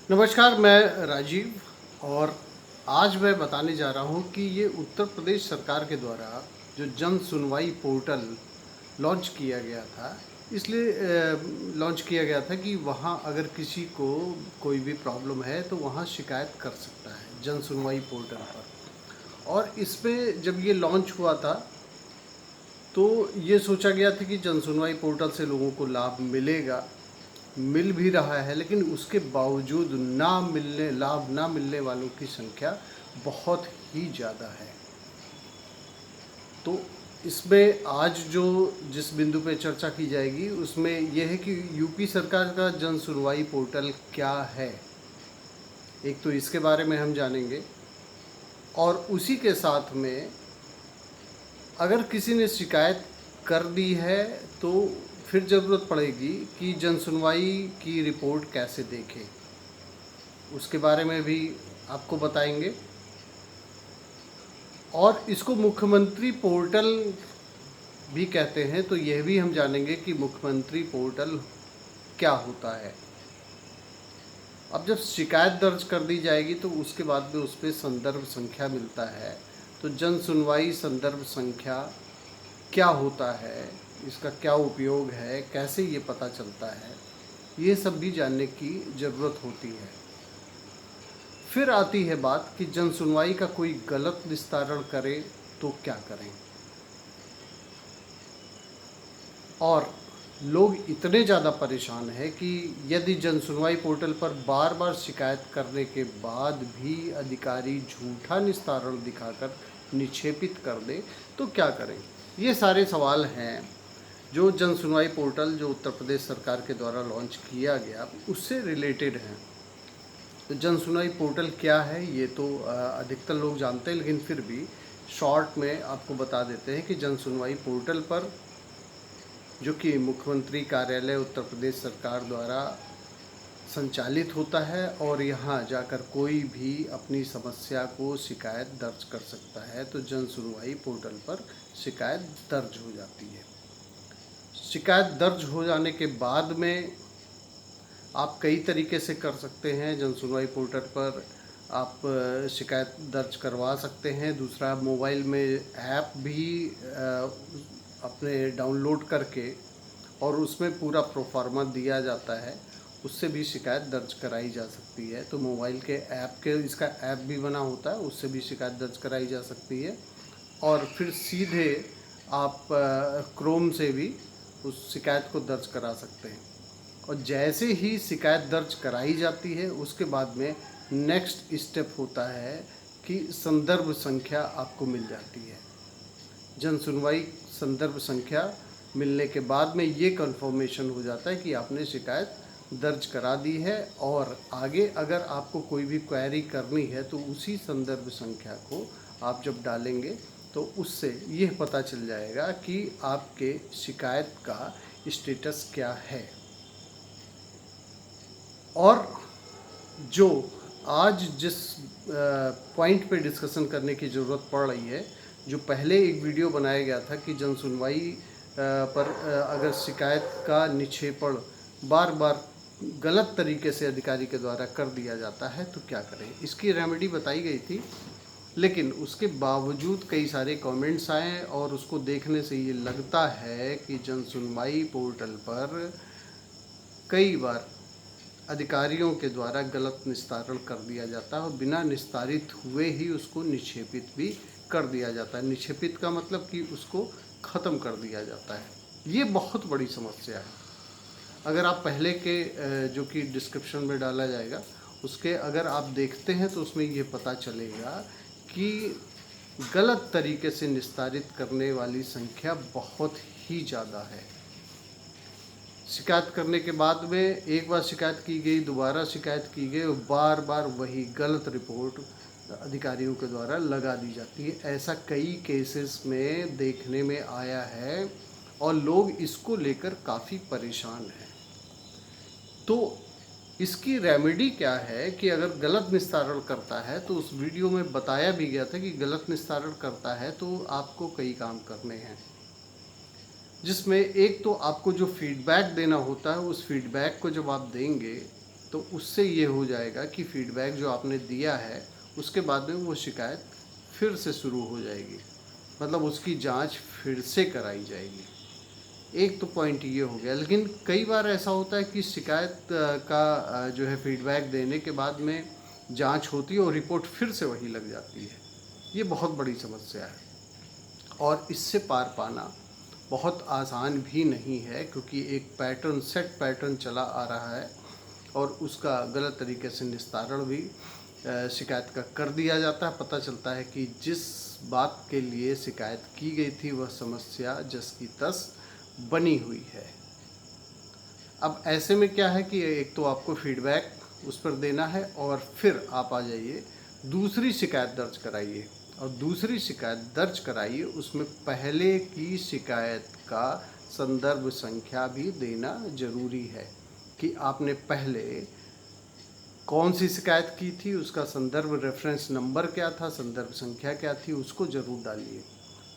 नमस्कार, मैं राजीव और आज मैं बताने जा रहा हूँ कि ये उत्तर प्रदेश सरकार के द्वारा जो जन सुनवाई पोर्टल लॉन्च किया गया था, इसलिए लॉन्च किया गया था कि वहाँ अगर किसी को कोई भी प्रॉब्लम है तो वहाँ शिकायत कर सकता है जन सुनवाई पोर्टल पर। और इसमें जब ये लॉन्च हुआ था तो ये सोचा गया था कि जन सुनवाई पोर्टल से लोगों को लाभ मिलेगा, मिल भी रहा है, लेकिन उसके बावजूद लाभ ना मिलने वालों की संख्या बहुत ही ज़्यादा है। तो इसमें आज जो जिस बिंदु पे चर्चा की जाएगी उसमें यह है कि यूपी सरकार का जन सुनवाई पोर्टल क्या है, एक तो इसके बारे में हम जानेंगे और उसी के साथ में अगर किसी ने शिकायत कर दी है तो फिर ज़रूरत पड़ेगी कि जन सुनवाई की रिपोर्ट कैसे देखें, उसके बारे में भी आपको बताएंगे। और इसको मुख्यमंत्री पोर्टल भी कहते हैं, तो यह भी हम जानेंगे कि मुख्यमंत्री पोर्टल क्या होता है। अब जब शिकायत दर्ज कर दी जाएगी तो उसके बाद में उस पर संदर्भ संख्या मिलता है। तो जन सुनवाई संदर्भ संख्या क्या होता है, इसका क्या उपयोग है, कैसे ये पता चलता है, ये सब भी जानने की ज़रूरत होती है। फिर आती है बात कि जन सुनवाई का कोई गलत निस्तारण करे तो क्या करें। और लोग इतने ज़्यादा परेशान हैं कि यदि जन सुनवाई पोर्टल पर बार बार शिकायत करने के बाद भी अधिकारी झूठा निस्तारण दिखाकर निक्षेपित कर दे तो क्या करें। ये सारे सवाल हैं जो जन सुनवाई पोर्टल जो उत्तर प्रदेश सरकार के द्वारा लॉन्च किया गया उससे रिलेटेड हैं। तो जन सुनवाई पोर्टल क्या है ये तो अधिकतर लोग जानते हैं, लेकिन फिर भी शॉर्ट में आपको बता देते हैं कि जन सुनवाई पोर्टल पर जो कि मुख्यमंत्री कार्यालय उत्तर प्रदेश सरकार द्वारा संचालित होता है और यहाँ जाकर कोई भी अपनी समस्या को शिकायत दर्ज कर सकता है। तो जन सुनवाई पोर्टल पर शिकायत दर्ज हो जाती है। शिकायत दर्ज हो जाने के बाद में आप कई तरीके से कर सकते हैं। जन सुनवाई पोर्टल पर आप शिकायत दर्ज करवा सकते हैं। दूसरा, मोबाइल में ऐप भी अपने डाउनलोड करके और उसमें पूरा प्रोफार्मा दिया जाता है, उससे भी शिकायत दर्ज कराई जा सकती है। तो मोबाइल के ऐप के इसका ऐप भी बना होता है, उससे भी शिकायत दर्ज कराई जा सकती है। और फिर सीधे आप क्रोम से भी उस शिकायत को दर्ज करा सकते हैं। और जैसे ही शिकायत दर्ज कराई जाती है उसके बाद में नेक्स्ट स्टेप होता है कि संदर्भ संख्या आपको मिल जाती है। जन सुनवाई संदर्भ संख्या मिलने के बाद में ये कंफर्मेशन हो जाता है कि आपने शिकायत दर्ज करा दी है और आगे अगर आपको कोई भी क्वेरी करनी है तो उसी संदर्भ संख्या को आप जब डालेंगे तो उससे यह पता चल जाएगा कि आपके शिकायत का स्टेटस क्या है। और जो आज जिस पॉइंट पे डिस्कशन करने की ज़रूरत पड़ रही है, जो पहले एक वीडियो बनाया गया था कि जन सुनवाई पर अगर शिकायत का निक्षेपण बार बार गलत तरीके से अधिकारी के द्वारा कर दिया जाता है तो क्या करें, इसकी रेमेडी बताई गई थी। लेकिन उसके बावजूद कई सारे कमेंट्स आए और उसको देखने से ये लगता है कि जन सुनवाई पोर्टल पर कई बार अधिकारियों के द्वारा गलत निस्तारण कर दिया जाता है और बिना निस्तारित हुए ही उसको निक्षेपित भी कर दिया जाता है। निक्षेपित का मतलब कि उसको ख़त्म कर दिया जाता है। ये बहुत बड़ी समस्या है। अगर आप पहले के जो कि डिस्क्रिप्शन में डाला जाएगा उसके अगर आप देखते हैं तो उसमें ये पता चलेगा कि गलत तरीके से निस्तारित करने वाली संख्या बहुत ही ज़्यादा है। शिकायत करने के बाद में एक बार शिकायत की गई, दोबारा शिकायत की गई और बार बार वही गलत रिपोर्ट अधिकारियों के द्वारा लगा दी जाती है। ऐसा कई केसेस में देखने में आया है और लोग इसको लेकर काफ़ी परेशान हैं। तो इसकी रेमेडी क्या है कि अगर गलत निस्तारण करता है तो उस वीडियो में बताया भी गया था कि गलत निस्तारण करता है तो आपको कई काम करने हैं, जिसमें एक तो आपको जो फीडबैक देना होता है उस फीडबैक को जब आप देंगे तो उससे ये हो जाएगा कि फीडबैक जो आपने दिया है उसके बाद में वो शिकायत फिर से शुरू हो जाएगी, मतलब उसकी जांच फिर से कराई जाएगी। एक तो पॉइंट ये हो गया। लेकिन कई बार ऐसा होता है कि शिकायत का जो है फीडबैक देने के बाद में जांच होती है और रिपोर्ट फिर से वही लग जाती है। ये बहुत बड़ी समस्या है और इससे पार पाना बहुत आसान भी नहीं है, क्योंकि एक पैटर्न, सेट पैटर्न चला आ रहा है और उसका गलत तरीके से निस्तारण भी शिकायत का कर दिया जाता है। पता चलता है कि जिस बात के लिए शिकायत की गई थी वह समस्या जस की तस बनी हुई है। अब ऐसे में क्या है कि एक तो आपको फीडबैक उस पर देना है और फिर आप आ जाइए दूसरी शिकायत दर्ज कराइए, और दूसरी शिकायत दर्ज कराइए उसमें पहले की शिकायत का संदर्भ संख्या भी देना जरूरी है कि आपने पहले कौन सी शिकायत की थी, उसका संदर्भ रेफरेंस नंबर क्या था, संदर्भ संख्या क्या थी, उसको ज़रूर डालिए।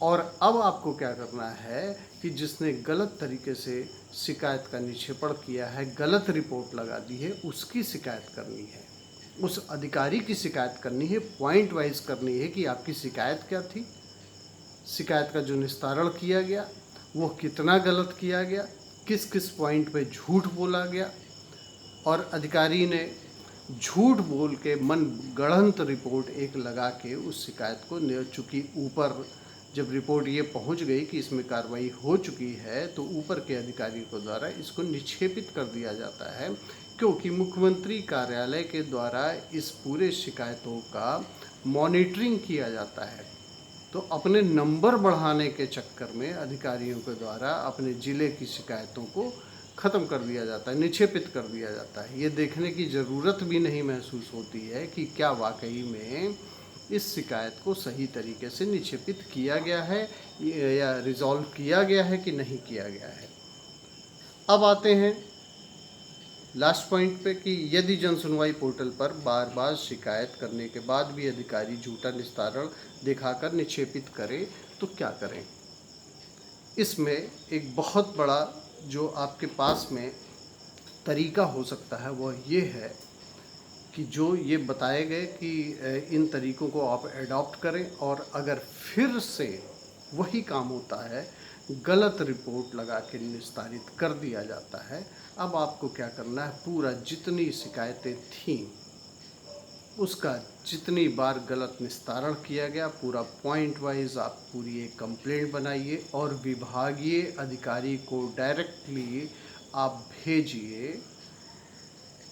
और अब आपको क्या करना है कि जिसने गलत तरीके से शिकायत का निक्षेपण किया है, गलत रिपोर्ट लगा दी है, उसकी शिकायत करनी है, उस अधिकारी की शिकायत करनी है, पॉइंट वाइज करनी है कि आपकी शिकायत क्या थी, शिकायत का जो निस्तारण किया गया वो कितना गलत किया गया, किस किस पॉइंट पे झूठ बोला गया, और अधिकारी ने झूठ बोल के मन गढ़ंत रिपोर्ट एक लगा के उस शिकायत को, चूँकि ऊपर जब रिपोर्ट ये पहुंच गई कि इसमें कार्रवाई हो चुकी है तो ऊपर के अधिकारियों के द्वारा इसको निक्षेपित कर दिया जाता है, क्योंकि मुख्यमंत्री कार्यालय के द्वारा इस पूरे शिकायतों का मॉनिटरिंग किया जाता है। तो अपने नंबर बढ़ाने के चक्कर में अधिकारियों के द्वारा अपने ज़िले की शिकायतों को ख़त्म कर दिया जाता है, निक्षेपित कर दिया जाता है। ये देखने की ज़रूरत भी नहीं महसूस होती है कि क्या वाकई में इस शिकायत को सही तरीके से निक्षेपित किया गया है या रिजॉल्व किया गया है कि नहीं किया गया है। अब आते हैं लास्ट पॉइंट पे कि यदि जन सुनवाई पोर्टल पर बार बार शिकायत करने के बाद भी अधिकारी झूठा निस्तारण दिखाकर निक्षेपित करे तो क्या करें। इसमें एक बहुत बड़ा जो आपके पास में तरीका हो सकता है वह ये है कि जो ये बताए गए कि इन तरीकों को आप एडॉप्ट करें, और अगर फिर से वही काम होता है, गलत रिपोर्ट लगा के निस्तारित कर दिया जाता है, अब आपको क्या करना है, पूरा जितनी शिकायतें थीं उसका जितनी बार गलत निस्तारण किया गया पूरा पॉइंट वाइज आप पूरी एक कंप्लेंट बनाइए और विभागीय अधिकारी को डायरेक्टली आप भेजिए,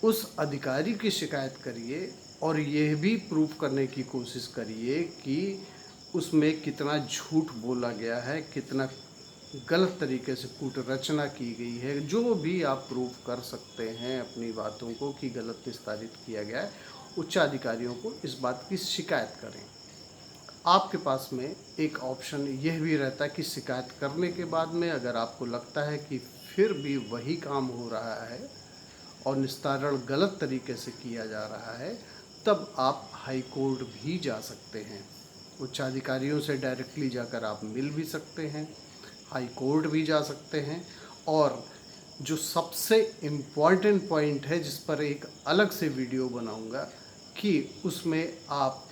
उस अधिकारी की शिकायत करिए और यह भी प्रूफ करने की कोशिश करिए कि उसमें कितना झूठ बोला गया है, कितना गलत तरीके से कूट रचना की गई है। जो भी आप प्रूफ कर सकते हैं अपनी बातों को कि गलत निस्तारित किया गया है, उच्चाधिकारियों को इस बात की शिकायत करें। आपके पास में एक ऑप्शन यह भी रहता है कि शिकायत करने के बाद में अगर आपको लगता है कि फिर भी वही काम हो रहा है और निस्तारण गलत तरीके से किया जा रहा है, तब आप हाई कोर्ट भी जा सकते हैं। उच्चाधिकारियों से डायरेक्टली जाकर आप मिल भी सकते हैं, हाई कोर्ट भी जा सकते हैं। और जो सबसे इम्पॉर्टेंट पॉइंट है जिस पर एक अलग से वीडियो बनाऊंगा कि उसमें आप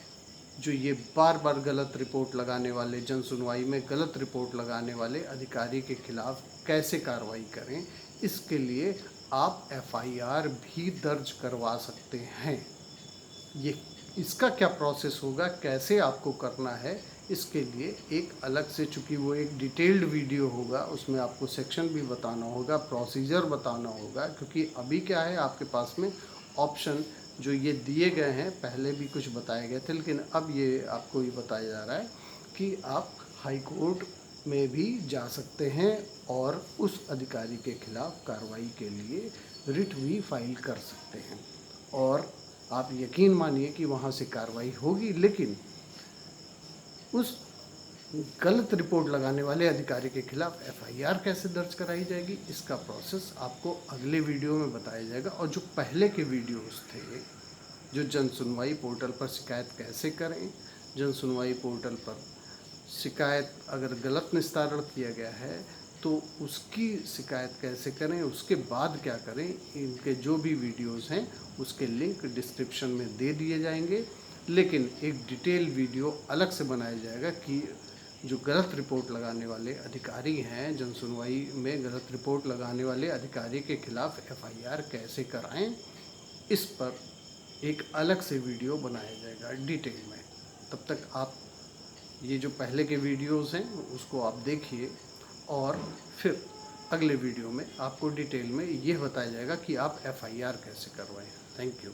जो ये बार बार गलत रिपोर्ट लगाने वाले, जन सुनवाई में गलत रिपोर्ट लगाने वाले अधिकारी के खिलाफ कैसे कार्रवाई करें, इसके लिए आप एफआईआर भी दर्ज करवा सकते हैं। ये इसका क्या प्रोसेस होगा, कैसे आपको करना है, इसके लिए एक अलग से, चूँकि वो एक डिटेल्ड वीडियो होगा, उसमें आपको सेक्शन भी बताना होगा, प्रोसीजर बताना होगा, क्योंकि अभी क्या है आपके पास में ऑप्शन जो ये दिए गए हैं, पहले भी कुछ बताए गए थे लेकिन अब ये आपको ये बताया जा रहा है कि आप हाई कोर्ट में भी जा सकते हैं और उस अधिकारी के खिलाफ कार्रवाई के लिए रिट भी फाइल कर सकते हैं। और आप यकीन मानिए कि वहाँ से कार्रवाई होगी, लेकिन उस गलत रिपोर्ट लगाने वाले अधिकारी के खिलाफ एफआईआर कैसे दर्ज कराई जाएगी, इसका प्रोसेस आपको अगले वीडियो में बताया जाएगा। और जो पहले के वीडियोस थे, जो जन सुनवाई पोर्टल पर शिकायत कैसे करें, जन सुनवाई पोर्टल पर शिकायत अगर गलत निस्तारण किया गया है तो उसकी शिकायत कैसे करें, उसके बाद क्या करें, इनके जो भी वीडियोस हैं उसके लिंक डिस्क्रिप्शन में दे दिए जाएंगे। लेकिन एक डिटेल वीडियो अलग से बनाया जाएगा कि जो गलत रिपोर्ट लगाने वाले अधिकारी हैं, जन सुनवाई में गलत रिपोर्ट लगाने वाले अधिकारी के खिलाफ एफआईआर कैसे कराएं, इस पर एक अलग से वीडियो बनाया जाएगा डिटेल में। तब तक आप ये जो पहले के वीडियोस हैं उसको आप देखिए, और फिर अगले वीडियो में आपको डिटेल में ये बताया जाएगा कि आप एफआईआर कैसे करवाएं। Thank you.